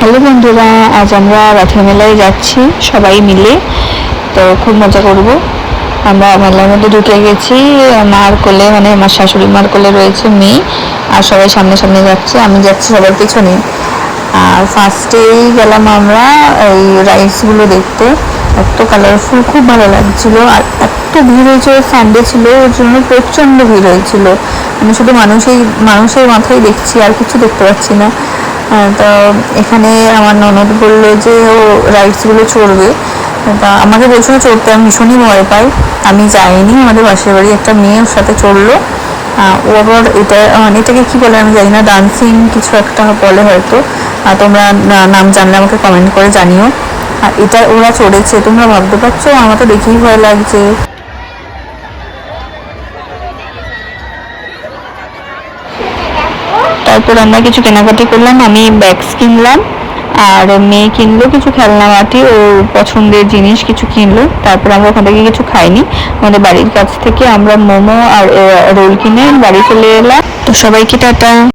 Hello বন্ধুরা, আজ আমরা রথের মেলায় যাচ্ছি সবাই মিলে। তো খুব মজা করব। আমরা মেলার মধ্যে ঢুকে গেছি। মার কোলে, মানে আমার শাশুড়ি মার কোলে রয়েছে মেয়ে, আর সবাই সামনে সামনে যাচ্ছে, আমি যাচ্ছি সবার পিছনে। আর ফার্স্টেই গেলাম আমরা এই রাইডসগুলো দেখতে। এত কালারফুল, খুব ভালো লাগছিল। আর এত ভিড় হয়েছিল, সানডে ছিল, ওর জন্য প্রচণ্ড ভিড় হয়েছিল। আমি শুধু মানুষের মাথায় দেখছি, আর কিছু দেখতে পাচ্ছি না। তো এখানে আমার ননদ বললো যে ও রাইডসগুলো চড়বে। তা আমাকে বলছিল চড়তে, আমি ভীষণই ভয় পাই, আমি যাইনি। আমাদের পাশের বাড়ি একটা মেয়ে ওর সাথে চড়লো। ও আবার এটাকে কি বলে আমি জানি না, ডান্সিং কিছু একটা বলে হয়তো। তোমরা নাম জানলে আমাকে কমেন্ট করে জানিও। আর এটা ওরা চড়েছে, তোমরা ভাবতে পারছো, আমার তো দেখেই ভয় লাগছে। তারপর আমরা কিছু কেনাকাটি করলাম, আমি ব্যাগস কিনলাম, আর মেয়ে কিনলো কিছু খেলনা মাটি, ওর পছন্দের জিনিস কিছু কিনলো। তারপর আমরা ওখান থেকে কিছু খাইনি, আমাদের বাড়ির কাছ থেকে আমরা মোমো আর রোল কিনে বাড়ি চলে এলাম। তো সবাইকে টাটা।